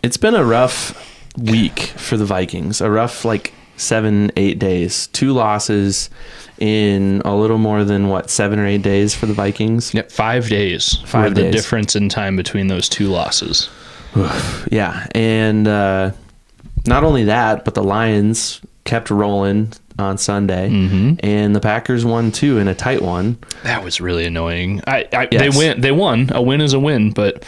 It's been a rough week for the Vikings. A rough, 7-8 days. 2 losses in a little more than 7 or 8 days for the Vikings. Yep, 5 days. 5 days. The difference in time between those 2 losses. Yeah, and not only that, but the Lions kept rolling on Sunday, and the Packers won too in a tight one. That was really annoying. Yes. They won. A win is a win, but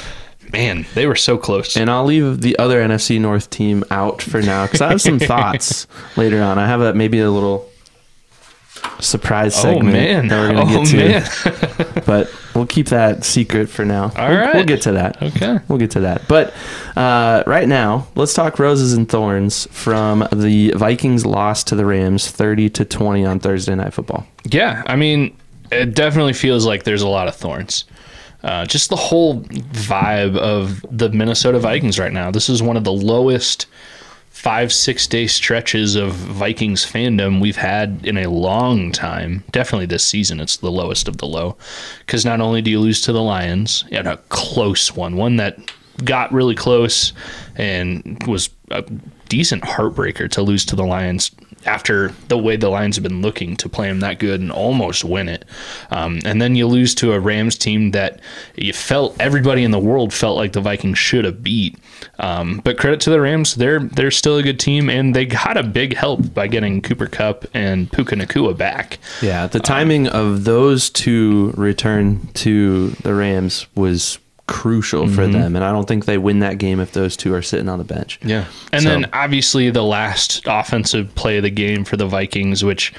man, they were so close. And I'll leave the other NFC North team out for now because I have some thoughts later on. I have maybe a little surprise segment that we're going to get to. But we'll keep that secret for now. All right. We'll get to that. Okay. We'll get to that. But right now, let's talk roses and thorns from the Vikings loss to the Rams 30-20 on Thursday Night Football. Yeah, I mean, it definitely feels like there's a lot of thorns. Just the whole vibe of the Minnesota Vikings right now. This is one of the lowest 5-6 day stretches of Vikings fandom we've had in a long time. Definitely this season, it's the lowest of the low. Because not only do you lose to the Lions, you had a close one that got really close and was a decent heartbreaker to lose to the Lions after the way the Lions have been looking to play them that good and almost win it. And then you lose to a Rams team that everybody in the world felt like the Vikings should have beat. But credit to the Rams, they're still a good team, and they got a big help by getting Cooper Kupp and Puka Nacua back. Yeah, the timing of those two return to the Rams was crucial for them, and I don't think they win that game if those two are sitting on the bench. Yeah. And then obviously the last offensive play of the game for the Vikings, which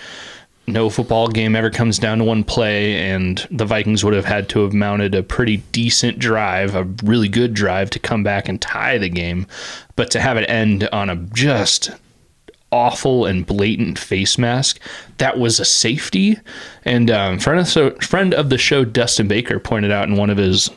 no football game ever comes down to one play, and the Vikings would have had to have mounted a pretty decent drive, a really good drive to come back and tie the game, but to have it end on a just awful and blatant face mask, that was a safety. And friend of the show Dustin Baker pointed out in one of his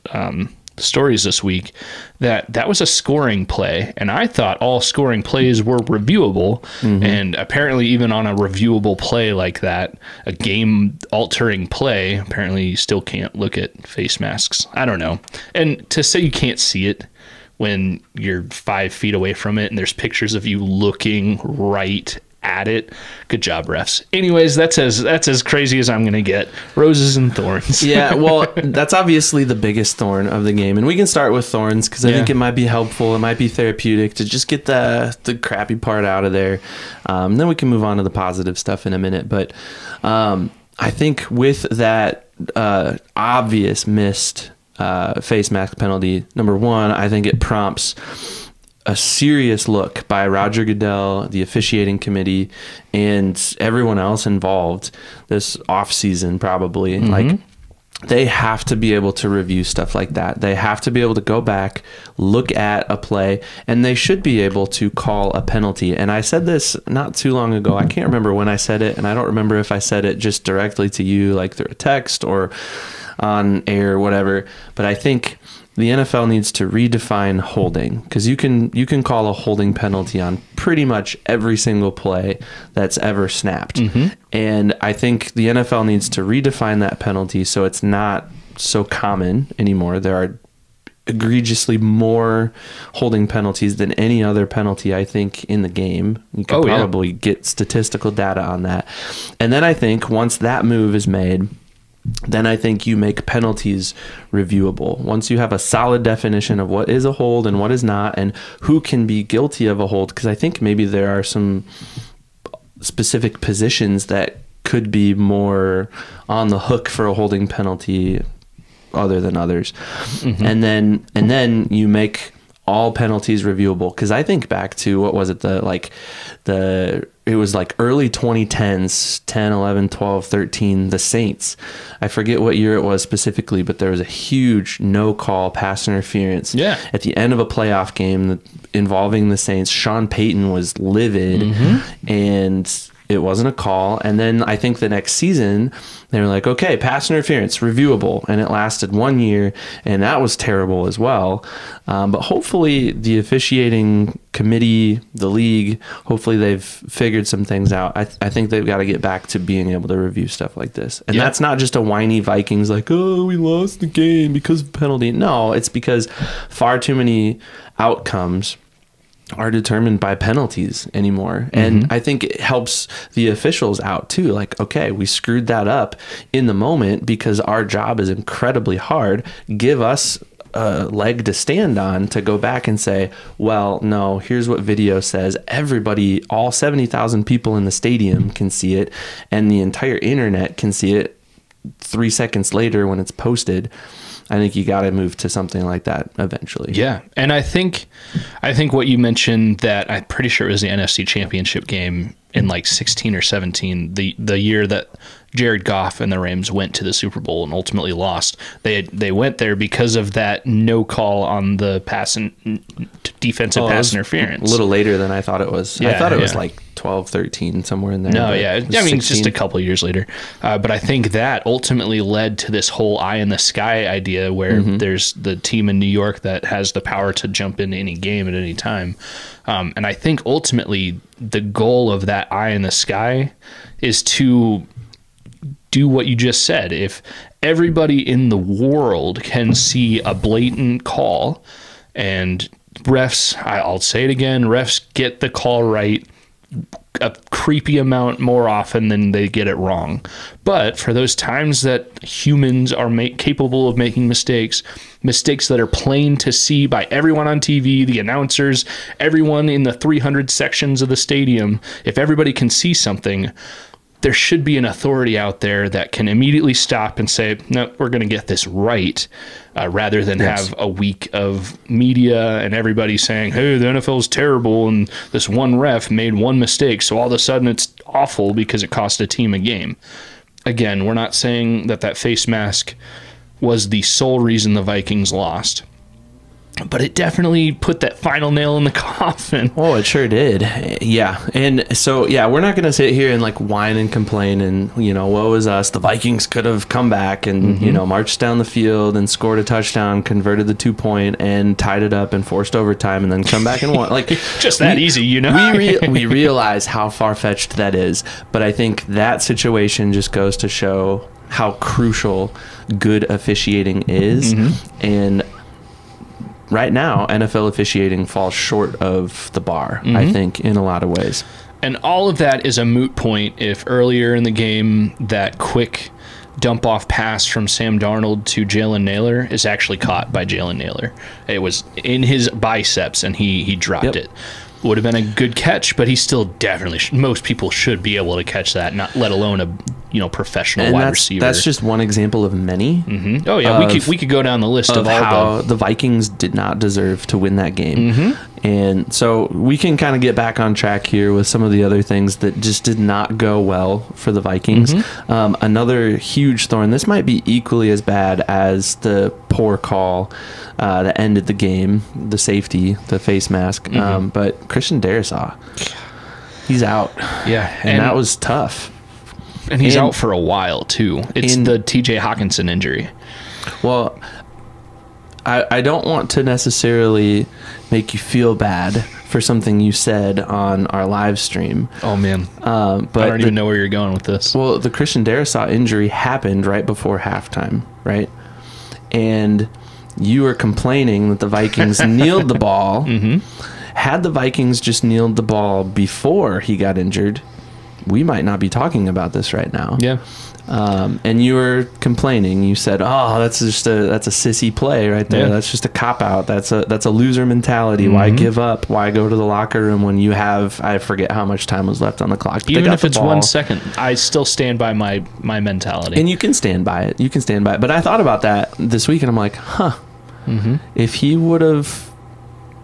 stories this week that was a scoring play, and I thought all scoring plays were reviewable, and apparently even on a reviewable play like that, a game altering play, apparently you still can't look at face masks. I don't know. And to say you can't see it when you're 5 feet away from it and there's pictures of you looking right at it. Good job, refs. Anyways, that's as crazy as I'm going to get. Roses and thorns. Yeah, well, that's obviously the biggest thorn of the game. And we can start with thorns because I think it might be helpful. It might be therapeutic to just get the crappy part out of there. Then we can move on to the positive stuff in a minute. But I think with that obvious missed face mask penalty, number one, I think it prompts a serious look by Roger Goodell, the officiating committee, and everyone else involved this offseason probably. Like, they have to be able to review stuff like that. They have to be able to go back, look at a play, and they should be able to call a penalty. And I said this not too long ago. I can't remember when I said it, and I don't remember if I said it just directly to you, like through a text or on air or whatever. But I think the NFL needs to redefine holding, because you can call a holding penalty on pretty much every single play that's ever snapped. And I think the NFL needs to redefine that penalty so it's not so common anymore. There are egregiously more holding penalties than any other penalty, I think, in the game. You could probably get statistical data on that. And then I think once that move is made, then I think you make penalties reviewable. Once you have a solid definition of what is a hold and what is not, and who can be guilty of a hold, because I think maybe there are some specific positions that could be more on the hook for a holding penalty other than others. And then you make all penalties reviewable, because I think back to, what was it, it was like early 2010s, 10, 11, 12, 13, the Saints. I forget what year it was specifically, but there was a huge no-call pass interference at the end of a playoff game involving the Saints. Sean Payton was livid, and it wasn't a call. And then I think the next season, they were like, okay, pass interference, reviewable. And it lasted 1 year, and that was terrible as well. But hopefully the officiating committee, the league, hopefully they've figured some things out. I think they've got to get back to being able to review stuff like this. And that's not just a whiny Vikings like, oh, we lost the game because of penalty. No, it's because far too many outcomes are determined by penalties anymore. And I think it helps the officials out too. Like, okay, we screwed that up in the moment because our job is incredibly hard. Give us a leg to stand on to go back and say, well, no, here's what video says. Everybody, all 70,000 people in the stadium can see it, and the entire internet can see it 3 seconds later when it's posted. I think you got to move to something like that eventually. Yeah. And I think what you mentioned, that I'm pretty sure it was the NFC Championship game in like 16 or 17, the year that Jared Goff and the Rams went to the Super Bowl and ultimately lost. They went there because of that no call on the defensive pass interference. A little later than I thought it was. Yeah, I thought it was like 12, 13, somewhere in there. No, yeah. I mean, it's 16. just a couple of years later. But I think that ultimately led to this whole eye in the sky idea where there's the team in New York that has the power to jump into any game at any time. And I think ultimately the goal of that eye in the sky is to do what you just said. If everybody in the world can see a blatant call, and refs, I'll say it again, refs get the call right a creepy amount more often than they get it wrong. But for those times that humans are capable of making mistakes that are plain to see by everyone on TV, the announcers, everyone in the 300 sections of the stadium, if everybody can see something, there should be an authority out there that can immediately stop and say, no, we're going to get this right, rather than have a week of media and everybody saying, hey, the NFL is terrible and this one ref made one mistake, so all of a sudden it's awful because it cost a team a game. Again, we're not saying that face mask was the sole reason the Vikings lost, but it definitely put that final nail in the coffin. Oh, it sure did. Yeah. And so, yeah, we're not going to sit here and like whine and complain and, woe is us. The Vikings could have come back and, marched down the field and scored a touchdown, converted the 2-point and tied it up and forced overtime and then come back and won. Like, just that easy, we realize how far-fetched that is. But I think that situation just goes to show how crucial good officiating is. And right now, NFL officiating falls short of the bar, I think, in a lot of ways. And all of that is a moot point if earlier in the game that quick dump-off pass from Sam Darnold to Jalen Nailor is actually caught by Jalen Nailor. It was in his biceps, and he dropped it. Would have been a good catch, but he still definitely most people should be able to catch that, not let alone a professional wide receiver. That's just one example of many. Oh yeah, we could go down the list of all how the Vikings did not deserve to win that game. And so we can kind of get back on track here with some of the other things that just did not go well for the Vikings. Another huge thorn. This might be equally as bad as the poor call that ended the game, the safety, the face mask. But Christian Darrisaw, he's out. Yeah, and that was tough. And he's out for a while too. It's the TJ Hawkinson injury. Well, I don't want to necessarily make you feel bad for something you said on our live stream. Oh man, but I don't even know where you're going with this. Well, the Christian Darrisaw injury happened right before halftime, right? And you were complaining that the Vikings kneeled the ball. Had the Vikings just kneeled the ball before he got injured, we might not be talking about this right now. Yeah. And you were complaining. You said, "Oh, that's a sissy play right there. That's just a cop out. That's a loser mentality. Why give up? Why go to the locker room when you have, I forget how much time was left on the clock. Even if it's 1 second, I still stand by my mentality. And you can stand by it. You can stand by it. But I thought about that this week, and I'm like, if he would have,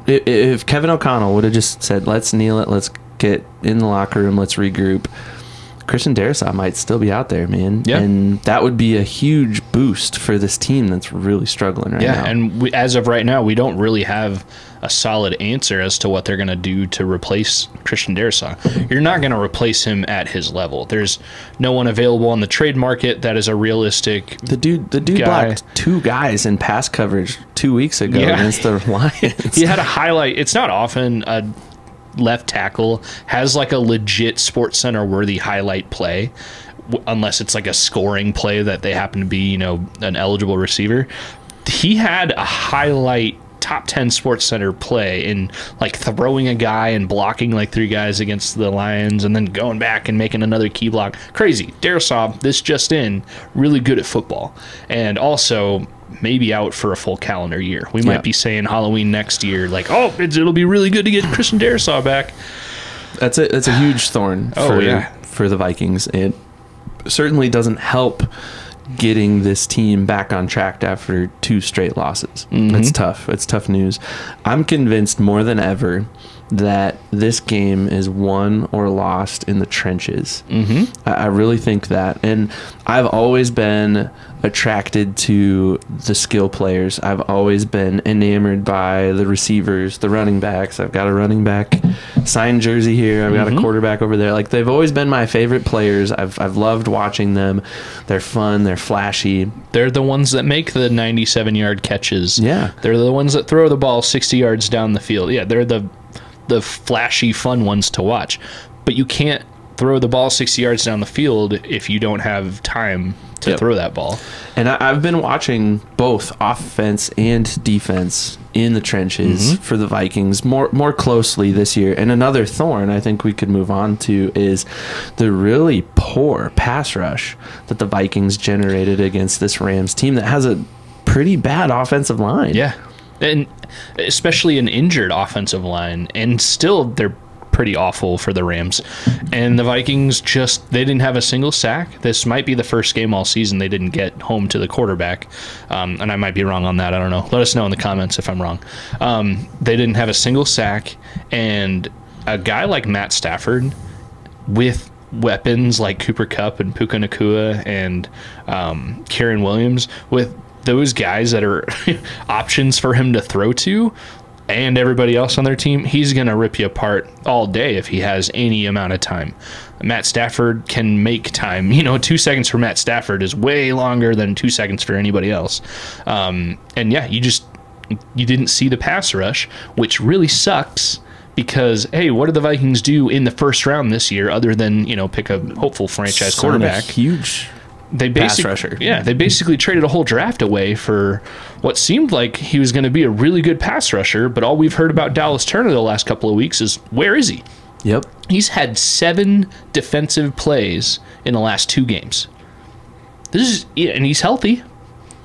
if Kevin O'Connell would have just said, let's kneel it, let's get in the locker room, let's regroup, Christian Darrisaw might still be out there, man. Yeah. And that would be a huge boost for this team that's really struggling right now. Yeah, and as of right now, we don't really have a solid answer as to what they're going to do to replace Christian Darrisaw. You're not going to replace him at his level. There's no one available on the trade market that is a realistic The dude blocked 2 guys in pass coverage 2 weeks ago against the Lions. He had a highlight. It's not often a left tackle has like a legit Sports Center worthy highlight play, unless it's like a scoring play that they happen to be, an eligible receiver. He had a highlight top 10 Sports Center play in like throwing a guy and blocking like 3 guys against the Lions and then going back and making another key block. Crazy. Darrisaw, this just in, really good at football. And also maybe out for a full calendar year. We might be saying Halloween next year, like, oh, it'll be really good to get Christian Darrisaw back. That's a huge thorn for the Vikings. It certainly doesn't help getting this team back on track after 2 straight losses. It's tough. It's tough news. I'm convinced more than ever that this game is won or lost in the trenches. I really think that. And I've always been attracted to the skill players. I've always been enamored by the receivers, the running backs. I've got a running back signed jersey here. I've got a quarterback over there. Like, they've always been my favorite players. I've loved watching them. They're fun. They're flashy. They're the ones that make the 97-yard catches. Yeah. They're the ones that throw the ball 60 yards down the field. Yeah, they're the flashy, fun ones to watch. But you can't throw the ball 60 yards down the field if you don't have time to throw that ball. And I've been watching both offense and defense in the trenches for the Vikings more closely this year. And another thorn I think we could move on to is the really poor pass rush that the Vikings generated against this Rams team that has a pretty bad offensive line. Yeah. And especially an injured offensive line, and still they're pretty awful for the Rams. And the Vikings they didn't have a single sack. This might be the first game all season they didn't get home to the quarterback. And I might be wrong on that. I don't know. Let us know in the comments if I'm wrong. They didn't have a single sack, and a guy like Matt Stafford with weapons like Cooper Kupp and Puka Nacua and Karen Williams, with those guys that are options for him to throw to, and everybody else on their team, he's going to rip you apart all day if he has any amount of time. Matt Stafford can make time. 2 seconds for Matt Stafford is way longer than 2 seconds for anybody else. And yeah, you didn't see the pass rush, which really sucks. Because, hey, what did the Vikings do in the first round this year other than, pick a hopeful franchise quarterback? Huge pass rusher. Yeah, they basically traded a whole draft away for what seemed like he was going to be a really good pass rusher, but all we've heard about Dallas Turner the last couple of weeks is, where is he? Yep. He's had 7 defensive plays in the last 2 games. And he's healthy.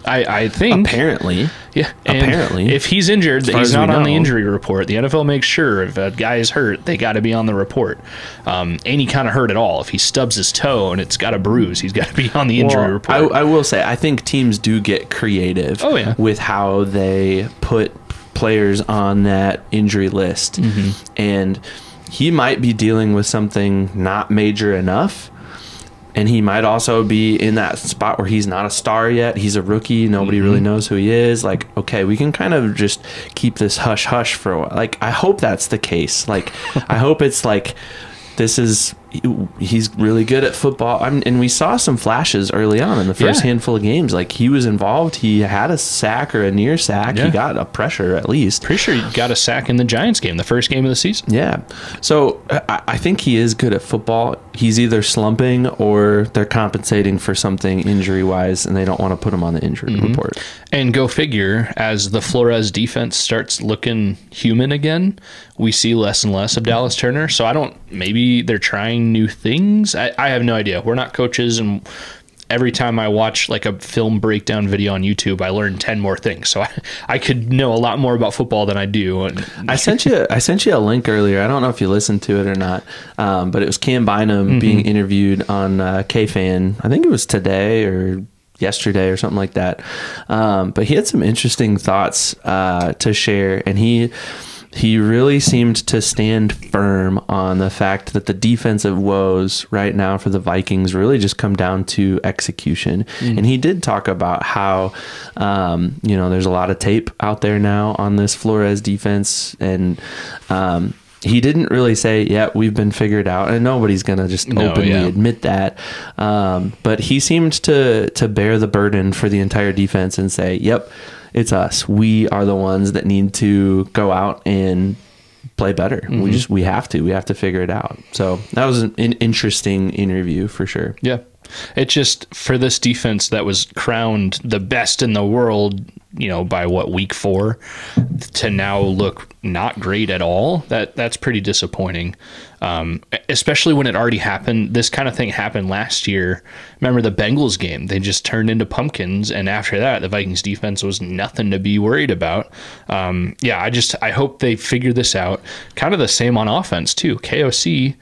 I think. Apparently. Yeah. Apparently. If he's injured, he's not on the injury report. The NFL makes sure if a guy is hurt, they got to be on the report. Any kind of hurt at all. If he stubs his toe and it's got a bruise, he's got to be on the injury report. I will say, I think teams do get creative with how they put players on that injury list. And he might be dealing with something not major enough. And he might also be in that spot where he's not a star yet. He's a rookie. Nobody really knows who he is. Like, okay, we can kind of just keep this hush-hush for a while. Like, I hope that's the case. Like, I hope it's like, he's really good at football. And we saw some flashes early on in the first handful of games. Like, he was involved. He had a sack or a near sack. He got a pressure at least. Pretty sure he got a sack in the Giants game, the first game of the season. Yeah. So I think he is good at football. He's either slumping or they're compensating for something injury-wise, and they don't want to put him on the injury report. And go figure, as the Flores defense starts looking human again, we see less and less of Dallas Turner. So maybe they're trying new things. I have no idea. We're not coaches, and every time I watch like a film breakdown video on YouTube, I learn 10 more things. So I could know a lot more about football than I do. And I sent you a link earlier. I don't know if you listened to it or not, but it was Cam Bynum being interviewed on KFan. I think it was today or yesterday or something like that. But he had some interesting thoughts to share, and he really seemed to stand firm on the fact that the defensive woes right now for the Vikings really just come down to execution. And he did talk about how, there's a lot of tape out there now on this Flores defense. And he didn't really say, yeah, we've been figured out. And nobody's going to just openly admit that. But he seemed to bear the burden for the entire defense and say, yep, it's us. We are the ones that need to go out and play better. We have to figure it out. So that was an interesting interview for sure. Yeah. It just, for this defense that was crowned the best in the world, by week 4, to now look not great at all, that's pretty disappointing. Especially when it already happened. This kind of thing happened last year. Remember the Bengals game? They just turned into pumpkins, and after that, the Vikings defense was nothing to be worried about. I hope they figure this out. Kind of the same on offense too. KOC,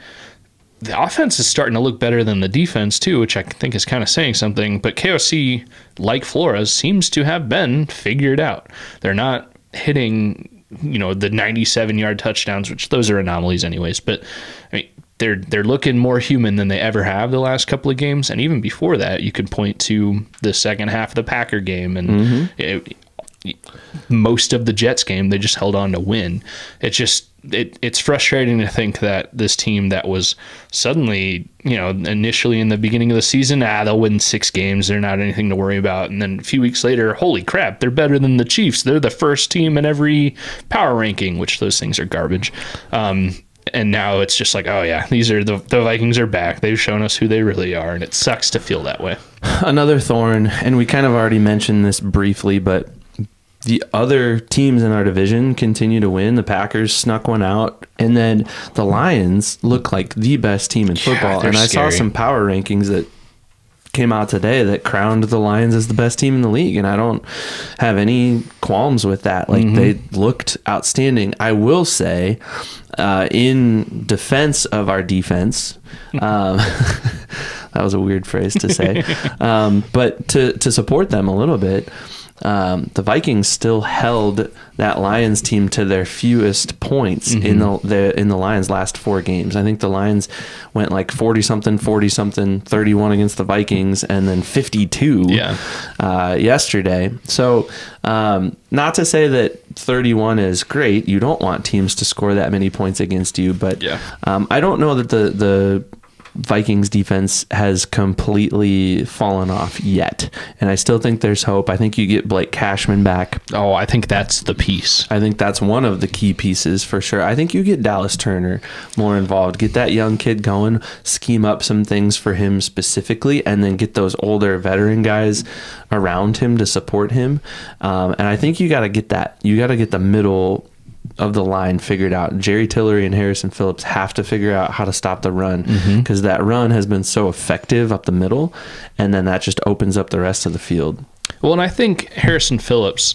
the offense is starting to look better than the defense too, which I think is kind of saying something. But KOC, like Flores, seems to have been figured out. They're not hitting, the 97-yard touchdowns, which those are anomalies anyways. But I mean, they're looking more human than they ever have the last couple of games. And even before that, you could point to the second half of the Packer game and most of the Jets game. They just held on to win. It's frustrating to think that this team that was suddenly, initially in the beginning of the season, they'll win 6 games. They're not anything to worry about. And then a few weeks later, holy crap, they're better than the Chiefs. They're the first team in every power ranking, which those things are garbage. And now it's just like, oh yeah, these are the Vikings are back. They've shown us who they really are. And it sucks to feel that way. Another thorn, and we kind of already mentioned this briefly, but the other teams in our division continue to win. The Packers snuck one out, and then the Lions look like the best team in football. And I saw some power rankings that came out today that crowned the Lions as the best team in the league, and I don't have any qualms with that. Like, they looked outstanding. I will say, in defense of our defense, that was a weird phrase to say, but to support them a little bit, the Vikings still held that Lions team to their fewest points in the Lions' last 4 games. I think the Lions went like 40-something, 40-something, 31 against the Vikings, and then 52 yesterday. So not to say that 31 is great. You don't want teams to score that many points against you, but I don't know that the Vikings defense has completely fallen off yet, and I still think there's hope. I think you get Blake Cashman back. Oh, I think that's the piece. I think that's one of the key pieces for sure. I think you get Dallas Turner more involved, get that young kid going, scheme up some things for him specifically, and then get those older veteran guys around him to support him. And I think you got to get that. You got to get the middle of the line figured out. Jerry Tillery and Harrison Phillips have to figure out how to stop the run, because that run has been so effective up the middle, and then that just opens up the rest of the field. Well, and I think Harrison Phillips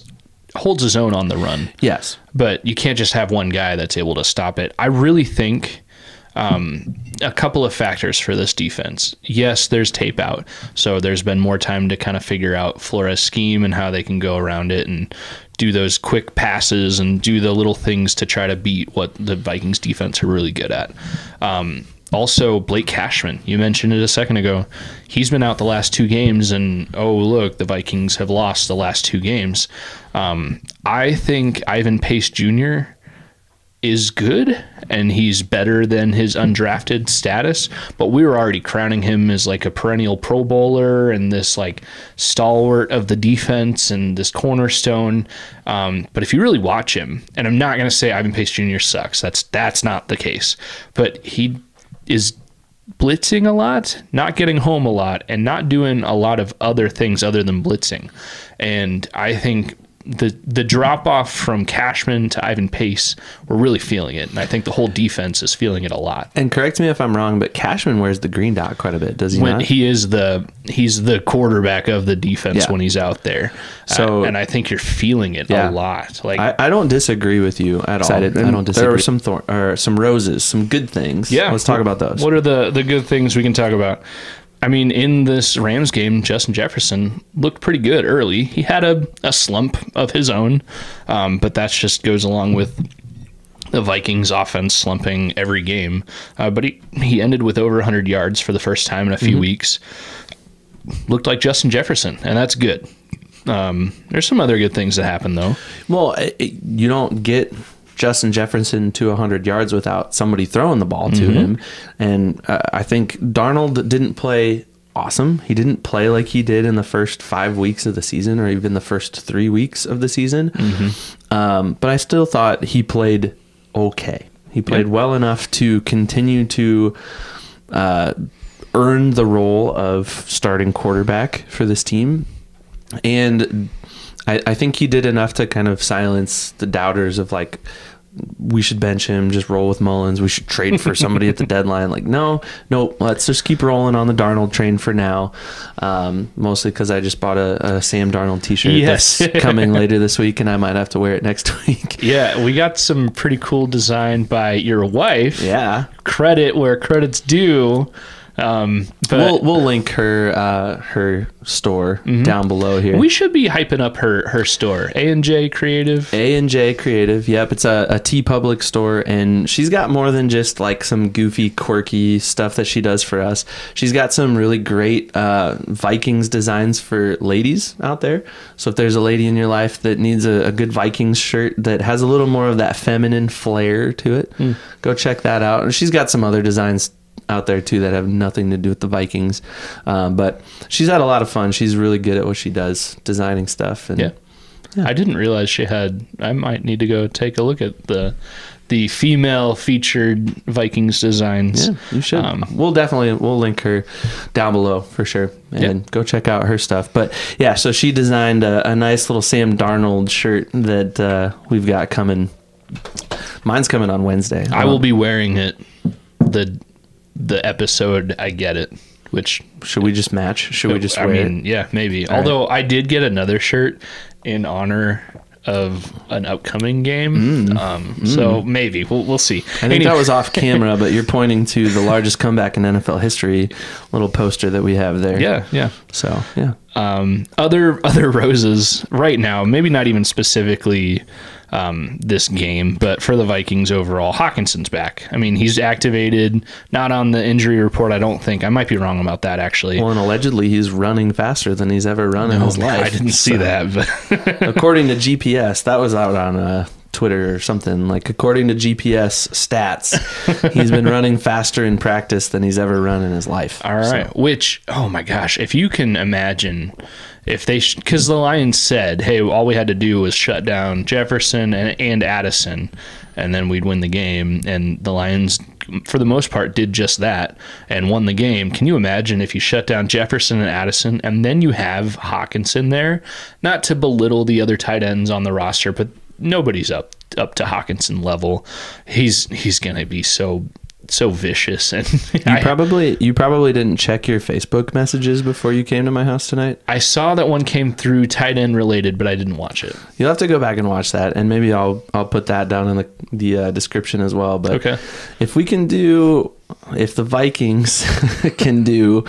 holds his own on the run. Yes. But you can't just have one guy that's able to stop it. I really think a couple of factors for this defense. Yes, there's tape out, so there's been more time to kind of figure out Flores' scheme and how they can go around it and do those quick passes and do the little things to try to beat what the Vikings defense are really good at. Also, Blake Cashman, you mentioned it a second ago. He's been out the last 2 games, and oh, look, the Vikings have lost the last 2 games. I think Ivan Pace Jr. is good, and he's better than his undrafted status, but we were already crowning him as like a perennial Pro Bowler and this like stalwart of the defense and this cornerstone. But if you really watch him, and I'm not going to say Ivan Pace Jr. sucks, that's not the case, but he is blitzing a lot, not getting home a lot, and not doing a lot of other things other than blitzing. And I think the drop off from Cashman to Ivan Pace, we're really feeling it, and I think the whole defense is feeling it a lot. And correct me if I'm wrong, but Cashman wears the green dot quite a bit, does he not? He's the quarterback of the defense when he's out there. So and I think you're feeling it a lot. Like I don't disagree with you at all. I don't disagree. There are some roses, some good things. Yeah, let's talk about those. What are the good things we can talk about? I mean, in this Rams game, Justin Jefferson looked pretty good early. He had a slump of his own, but that just goes along with the Vikings offense slumping every game. But he ended with over 100 yards for the first time in a few weeks. Looked like Justin Jefferson, and that's good. There's some other good things that happen, though. Well, you don't get Justin Jefferson to 100 yards without somebody throwing the ball to him. And I think Darnold didn't play awesome. He didn't play like he did in the first 5 weeks of the season, or even the first 3 weeks of the season. But I still thought he played okay. He played well enough to continue to earned the role of starting quarterback for this team. And I think he did enough to kind of silence the doubters of like, we should bench him, just roll with Mullins. We should trade for somebody at the deadline. Like, no, let's just keep rolling on the Darnold train for now. Mostly because I just bought a Sam Darnold t-shirt that's coming later this week, and I might have to wear it next week. Yeah, we got some pretty cool design by your wife. Yeah. Credit where credit's due. But we'll link her store down below here. We should be hyping up her store. A&J Creative. A&J Creative. Yep, it's a TeePublic store, and she's got more than just like some goofy, quirky stuff that she does for us. She's got some really great Vikings designs for ladies out there. So if there's a lady in your life that needs a good Vikings shirt that has a little more of that feminine flair to it, go check that out. And she's got some other designs out there too that have nothing to do with the Vikings, but she's had a lot of fun. She's really good at what she does, designing stuff. And yeah. I didn't realize she had. I might need to go take a look at the female featured Vikings designs. Yeah, you should. We'll link her down below for sure, and go check out her stuff. But yeah, so she designed a nice little Sam Darnold shirt that we've got coming. Mine's coming on Wednesday. I will be wearing it the episode I get it. Which should we just match? Should we just wear it? Yeah, maybe. Although I did get another shirt in honor of an upcoming game. So maybe we'll see. I think that was off camera, but you're pointing to the largest comeback in NFL history little poster that we have there. Yeah. So yeah. Other roses right now, maybe not even specifically this game, but for the Vikings overall, Hawkinson's back. I mean, he's activated, not on the injury report, I don't think. I might be wrong about that, actually. Well, and allegedly he's running faster than he's ever run in his life. I didn't see that. But according to GPS, that was out on Twitter or something. Like, according to GPS stats, he's been running faster in practice than he's ever run in his life. All right. So. Which, oh my gosh, if you can imagine... If they, because the Lions said, hey, all we had to do was shut down Jefferson and Addison, and then we'd win the game. And the Lions, for the most part, did just that and won the game. Can you imagine if you shut down Jefferson and Addison, and then you have Hawkinson there? Not to belittle the other tight ends on the roster, but nobody's up to Hawkinson level. He's gonna be so vicious. And you probably didn't check your Facebook messages before you came to my house tonight. I saw that one came through tight end related, but I didn't watch it. You'll have to go back and watch that, and maybe I'll put that down in the description as well. But okay, if the Vikings can do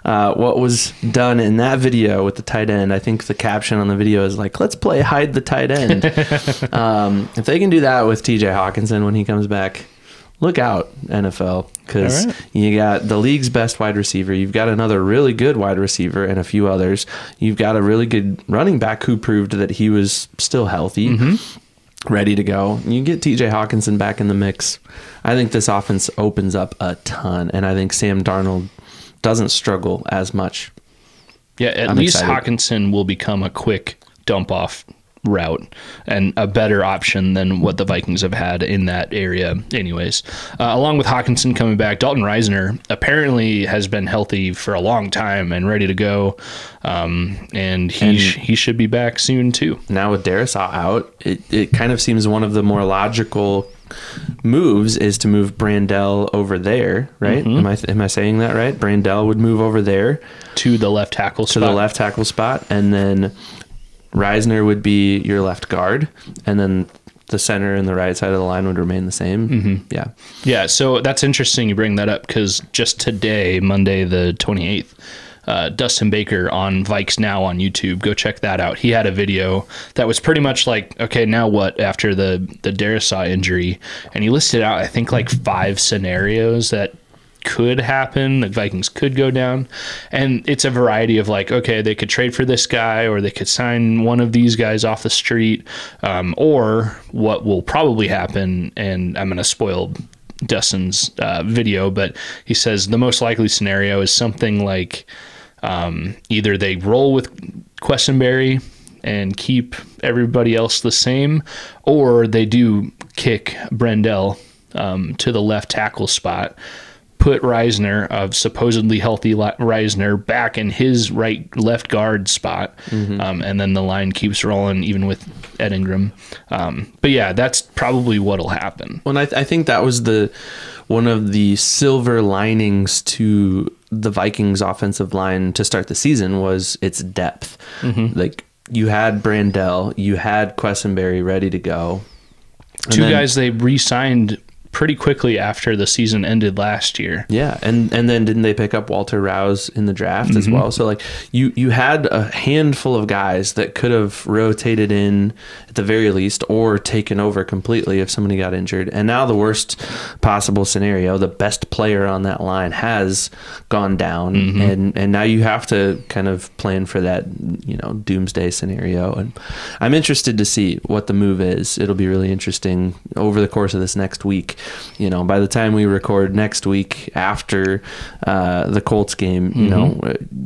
what was done in that video with the tight end, I think the caption on the video is like, let's play hide the tight end. If they can do that with TJ Hawkinson when he comes back, look out, NFL, because you got the league's best wide receiver. You've got another really good wide receiver and a few others. You've got a really good running back who proved that he was still healthy, ready to go. You get TJ Hawkinson back in the mix. I think this offense opens up a ton, and I think Sam Darnold doesn't struggle as much. Yeah, at least excited. Hawkinson will become a quick dump-off route and a better option than what the Vikings have had in that area anyways. Along with Hawkinson coming back, Dalton Reisner apparently has been healthy for a long time and ready to go, and he should be back soon too. Now with Darisaw out, it kind of seems one of the more logical moves is to move Brandell over there, right? Am I saying that right? Brandell would move over there to the left tackle spot, and then Reisner would be your left guard, and then the center and the right side of the line would remain the same. Yeah. So that's interesting you bring that up, because just today, Monday the 28th, Dustin Baker on Vikes Now on YouTube, go check that out. He had a video that was pretty much like, okay, now what after the Darisaw injury, and he listed out I think like 5 scenarios that could happen. The Vikings could go down, and it's a variety of like, okay, they could trade for this guy, or they could sign one of these guys off the street, or what will probably happen, and I'm going to spoil Dustin's video, but he says the most likely scenario is something like either they roll with Questenberry and keep everybody else the same, or they do kick Brendel to the left tackle spot, put Reisner, of supposedly healthy Reisner, back in his left guard spot. And then the line keeps rolling even with Ed Ingram. But yeah, that's probably what'll happen. Well, I think that was one of the silver linings to the Vikings offensive line to start the season was its depth. Like, you had Brandell, you had Quessenberry ready to go. Two guys they re-signed pretty quickly after the season ended last year. Yeah, and then didn't they pick up Walter Rouse in the draft as well? So like you had a handful of guys that could have rotated in at the very least or taken over completely if somebody got injured. And now the worst possible scenario, the best player on that line has gone down, and now you have to kind of plan for that, doomsday scenario. And I'm interested to see what the move is. It'll be really interesting over the course of this next week. By the time we record next week after the Colts game,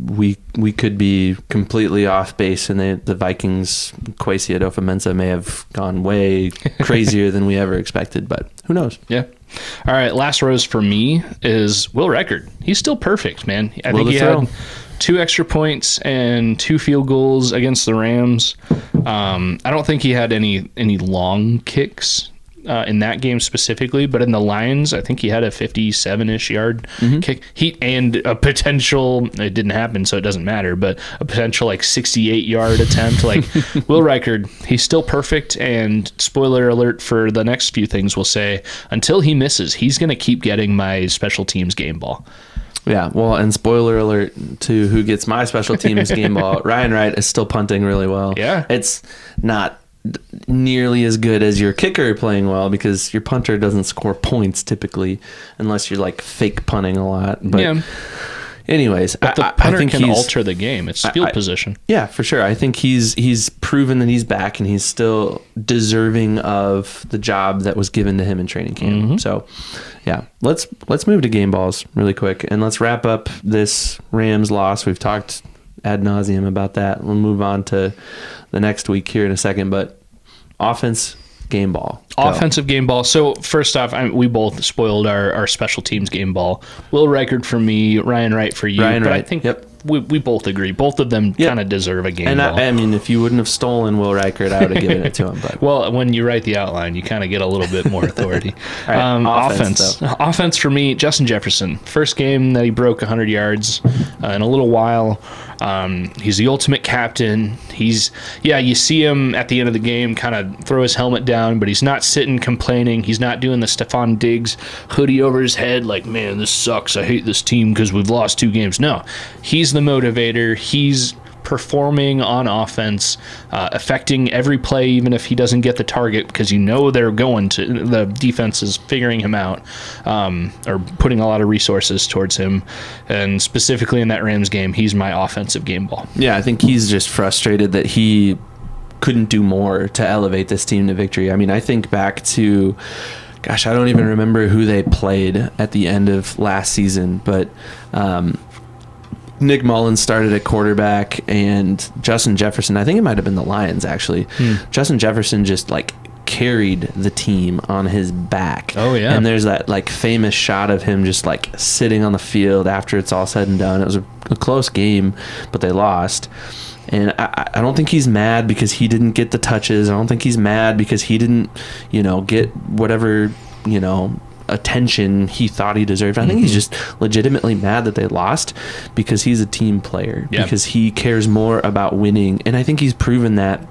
we could be completely off base, and the Vikings, Kwesi Adofo-Mensah, may have gone way crazier than we ever expected, but who knows? Yeah. All right, last rose for me is Will Reichard. He's still perfect, man. I think he had 2 extra points and 2 field goals against the Rams. I don't think he had any long kicks in that game specifically, but in the Lions, I think he had a 57-ish yard kick. And a potential, it didn't happen, so it doesn't matter, but a potential 68-yard attempt. Will Reichard, he's still perfect, and spoiler alert for the next few things we'll say, until he misses, he's going to keep getting my special teams game ball. Yeah, well, and spoiler alert to who gets my special teams game ball, Ryan Wright is still punting really well. Yeah. It's not nearly as good as your kicker playing well, because your punter doesn't score points typically unless you're fake punting a lot. But anyways, but the punter can alter the game. It's field position. Yeah, for sure. I think he's proven that he's back, and he's still deserving of the job that was given to him in training camp. So yeah, let's move to game balls really quick, and let's wrap up this Rams loss. We've talked ad nauseum about that. We'll move on to the next week here in a second, but offense game ball. Offensive game ball. So first off, we both spoiled our special teams game ball. Will Reichard for me, Ryan Wright for you. But I think we both agree. Both of them kind of deserve a game ball. I mean, if you wouldn't have stolen Will Reichard, I would have given it to him. But well, when you write the outline, you kind of get a little bit more authority. Offense for me, Justin Jefferson. First game that he broke 100 yards in a little while. He's the ultimate captain. You see him at the end of the game kind of throw his helmet down, but he's not sitting complaining. He's not doing the Stephon Diggs hoodie over his head like, man, this sucks. I hate this team because we've lost 2 games. No, he's the motivator. He's performing on offense, affecting every play, even if he doesn't get the target, because they're going to, the defense is figuring him out, or putting a lot of resources towards him. And specifically in that Rams game, he's my offensive game ball. Yeah, I think he's just frustrated that he couldn't do more to elevate this team to victory. I mean, I think back to, I don't even remember who they played at the end of last season, but Nick Mullins started at quarterback, and Justin Jefferson, I think it might have been the Lions actually. Justin Jefferson just carried the team on his back. Oh yeah. And there's that famous shot of him just sitting on the field after it's all said and done. It was a close game, but they lost. And I don't think he's mad because he didn't get the touches. I don't think he's mad because he didn't, get whatever, attention he thought he deserved. I think he's just legitimately mad that they lost because he's a team player, because he cares more about winning. And I think he's proven that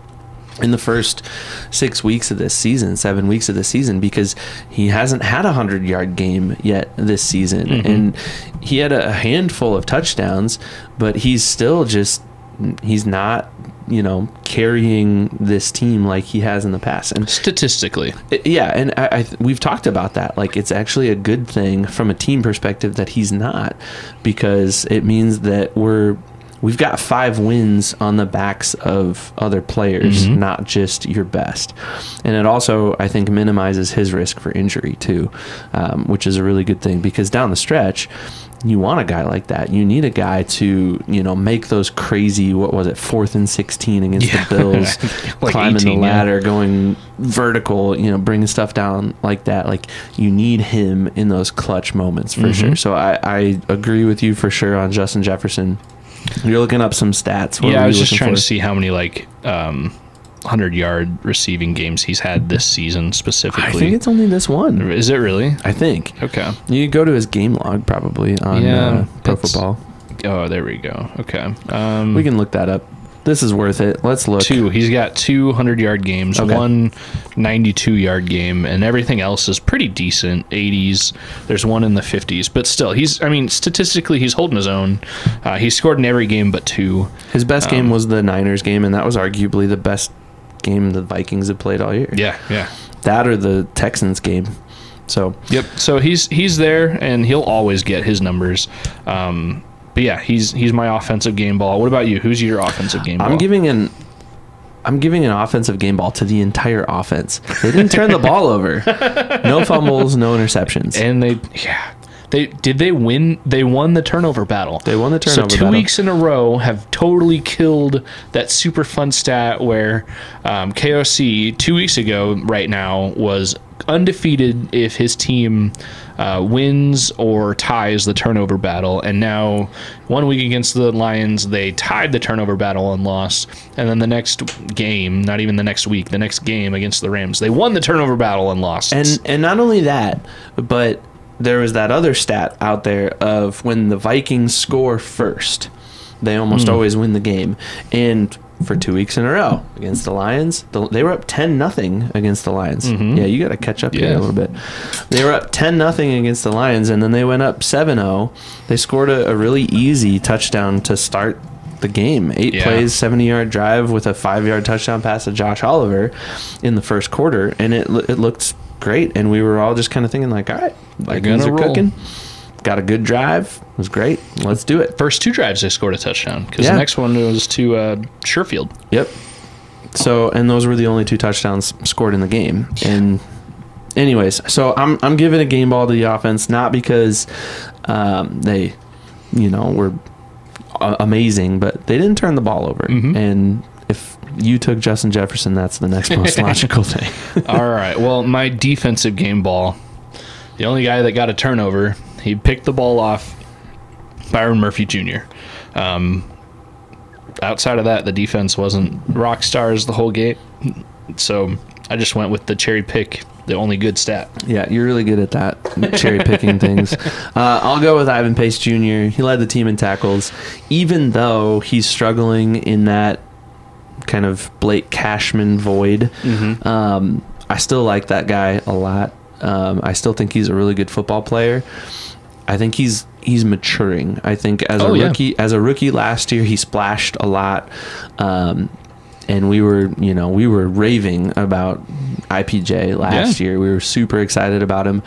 in the first 7 weeks of this season, because he hasn't had a 100-yard game yet this season. And he had a handful of touchdowns, but he's still he's not carrying this team like he has in the past. And statistically, and we've talked about that. It's actually a good thing from a team perspective that he's not, because it means that we're we've got 5 wins on the backs of other players, not just your best. And it also, I think, minimizes his risk for injury too, which is a really good thing, because down the stretch, you want a guy like that. You need a guy to, make those crazy, 4th and 16 against the Bills, like climbing 18, the ladder, going vertical, bringing stuff down like that. Like, you need him in those clutch moments for sure. So I agree with you for sure on Justin Jefferson. You're looking up some stats. What I was just trying to see how many 100-yard receiving games he's had this season specifically. I think it's only this one. Is it really? I think. Okay. You can go to his game log probably on Pro Football. Oh, there we go. Okay. We can look that up. This is worth it. Let's look. He's got 2 100-yard games, one 92-yard game, and everything else is pretty decent. 80s. There's one in the 50s, but still, statistically, he's holding his own. He scored in every game but 2. His best game was the Niners game, and that was arguably the best game the Vikings have played all year. Yeah. That or the Texans game. So yep. So he's there, and he'll always get his numbers. But yeah, he's my offensive game ball. What about you? Who's your offensive game ball? I'm giving an offensive game ball to the entire offense. They didn't turn the ball over. No fumbles, no interceptions. And they win? They won the turnover battle. They won the turnover battle. So 2 weeks in a row have totally killed that super fun stat where KOC 2 weeks ago right now was undefeated if his team wins or ties the turnover battle, and now 1 week against the Lions they tied the turnover battle and lost, and then the next game, not even the next week, the next game against the Rams, they won the turnover battle and lost. And not only that, but there was that other stat out there of when the Vikings score first, they almost always win the game. And for 2 weeks in a row against the Lions, they were up 10-0 against the Lions. Yeah, you got to catch up here a little bit. They were up 10-0 against the Lions, and then they went up 7-0. They scored a really easy touchdown to start the game. 8 plays, 70-yard drive with a 5-yard touchdown pass to Josh Oliver in the first quarter, and it looked great. And we were all just kind of thinking like, all right, Vikings are cooking. Got a good drive. It was great. Let's do it. First 2 drives they scored a touchdown, because the next one was to Sherfield. Yep. So, and those were the only 2 touchdowns scored in the game. And anyways, so I'm giving a game ball to the offense, not because they, were amazing, but they didn't turn the ball over. And if you took Justin Jefferson, that's the next most logical thing. All right. Well, my defensive game ball, the only guy that got a turnover, he picked the ball off Byron Murphy Jr. Outside of that, the defense wasn't rock stars the whole game. So I just went with the cherry pick, the only good stat. Yeah, you're really good at that, cherry picking things. I'll go with Ivan Pace Jr. He led the team in tackles, even though he's struggling in that kind of Blake Cashman void. I still like that guy a lot. I still think he's a really good football player. I think he's maturing. I think as a rookie last year, he splashed a lot. And we were raving about IPJ last year. We were super excited about him.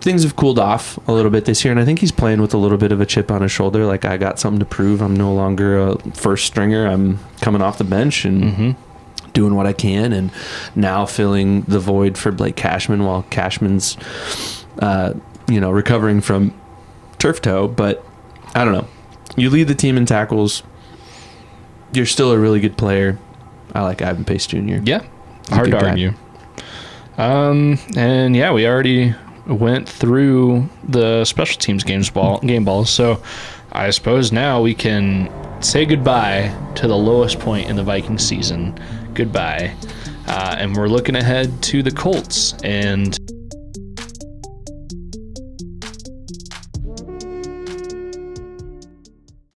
Things have cooled off a little bit this year, and I think he's playing with a little bit of a chip on his shoulder. Like, I got something to prove. I'm no longer a first stringer. I'm coming off the bench and doing what I can, and now filling the void for Blake Cashman while Cashman's recovering from turf toe. But I don't know. You lead the team in tackles. You're still a really good player. I like Ivan Pace Jr. Yeah, hard to argue. And yeah, we already went through the special teams game balls. So I suppose now we can say goodbye to the lowest point in the Vikings season. Goodbye. And we're looking ahead to the Colts. And